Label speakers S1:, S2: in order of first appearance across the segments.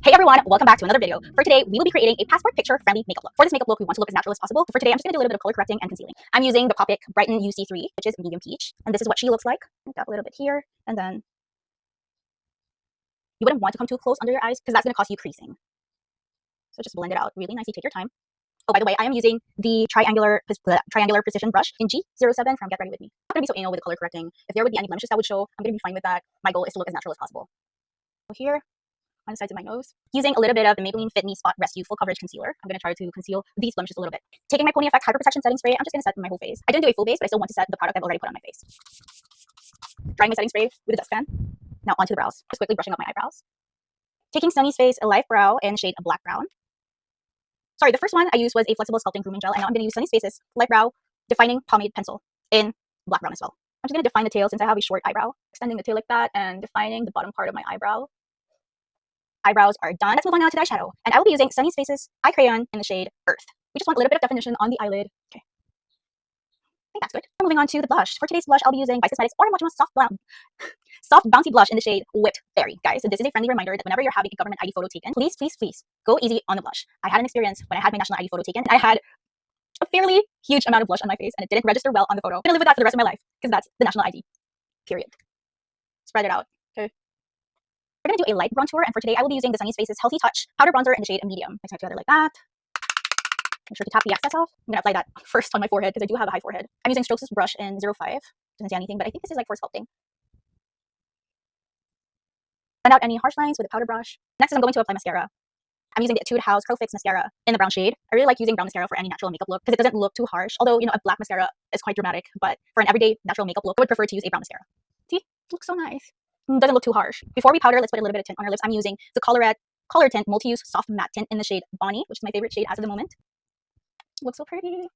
S1: Hey everyone, welcome back to another video. For today, we will be creating a passport picture friendly makeup look. For this makeup look, we want to look as natural as possible. For today, I'm just going to do a little bit of color correcting and concealing. I'm using the Popique Brighten UC3, which is medium peach, and this is what she looks like. Tap a little bit here, and then you wouldn't want to come too close under your eyes because that's going to cause you creasing. So just blend it out really nicely. Take your time. Oh, by the way, I am using the triangular precision brush in G07 from Get Ready With Me. I'm going to be so anal with the color correcting. If there would be any blemishes that would show, I'm going to be fine with that. My goal is to look as natural as possible. So here, on the sides of my nose, using a little bit of the Maybelline Fit Me Spot Rescue Full Coverage Concealer, I'm going to try to conceal these blemishes a little bit. Taking my Pony Effect Hyper Protection Setting Spray, I'm just going to set my whole face. I didn't do a full base, but I still want to set the product I've already put on my face. Drying my setting spray with a dustpan. Now onto the brows. Just quickly brushing up my eyebrows. Taking Sunny's Face Lifebrow in shade Black Brown. Sorry, the first one I used was a flexible sculpting grooming gel, and now I'm going to use Sunny's Face's Lifebrow Defining Pomade Pencil in Black Brown as well. I'm just going to define the tail since I have a short eyebrow. Extending the tail like that and defining the bottom part of my eyebrow. Eyebrows are done. Let's move on now to the eyeshadow. And I will be using Sunny's Face's Eye Crayon in the shade Earth. We just want a little bit of definition on the eyelid. Okay. I think that's good. We're moving on to the blush. For today's blush, I'll be using by Cosmetics or Mochimo Soft Bouncy Blush in the shade Whipped Berry. Guys, so this is a friendly reminder that whenever you're having a government ID photo taken, please, please, please go easy on the blush. I had an experience when I had my national ID photo taken. I had a fairly huge amount of blush on my face and it didn't register well on the photo. I'm gonna live with that for the rest of my life because that's the national ID. Period. Spread it out. Okay. We're gonna do a light bronzer, and for today I will be using the Sunny's Face's Healthy Touch Powder Bronzer in the shade Medium. Mix it together like that. Make sure to tap the excess off. I'm gonna apply that first on my forehead because I do have a high forehead. I'm using Strokes' brush in 05. Doesn't say anything, but I think this is like for sculpting. Blend out any harsh lines with a powder brush. Next is I'm going to apply mascara. I'm using the Etude House Curl Fix Mascara in the brown shade. I really like using brown mascara for any natural makeup look because it doesn't look too harsh. Although, you know, a black mascara is quite dramatic, but for an everyday natural makeup look, I would prefer to use a brown mascara. See? It looks so nice. Doesn't look too harsh. Before we powder, let's put a little bit of tint on our lips. I'm using the Colourtint Multi-Use Soft Matte Tint in the shade Bonnie, which is my favorite shade as of the moment. Looks so pretty.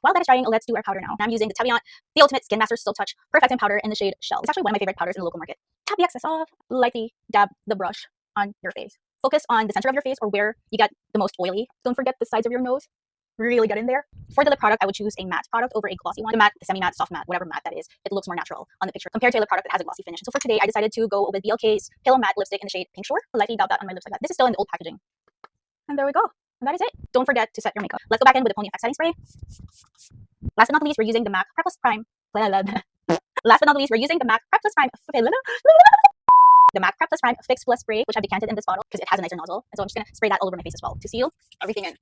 S1: While that is drying, let's do our powder now. I'm using the Taliant The Ultimate Skin Master Still Touch Perfecting Powder in the shade Shell. It's actually one of my favorite powders in the local market. Tap the excess off. Lightly dab the brush on your face. Focus on the center of your face or where you get the most oily. Don't forget the sides of your nose. Really get in there. For the lip product, I would choose a matte product over a glossy one. The matte, the semi-matte, soft matte, whatever matte that is, it looks more natural on the picture compared to a lip product that has a glossy finish. So for today, I decided to go with BLK's Pillow Matte Lipstick in the shade Pink Shore. Lightly dab that on my lips like that. This is still in the old packaging. And there we go. And that is it. Don't forget to set your makeup. Let's go back in with the Pony Effect Setting Spray. Last but not least, we're using the MAC Prep Plus Prime. Last but not least, we're using the MAC Prep Plus Prime. The MAC Prep Plus Prime Fix Plus Spray, which I've decanted in this bottle because it has a nicer nozzle. And so I'm just going to spray that all over my face as well to seal everything in.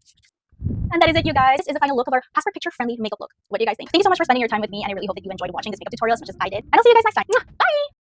S1: And that is it, you guys. This is the final look of our passport picture friendly makeup look. What do you guys think? Thank you so much for spending your time with me, and I really hope that you enjoyed watching this makeup tutorial as much as I did. And I'll see you guys next time. Bye!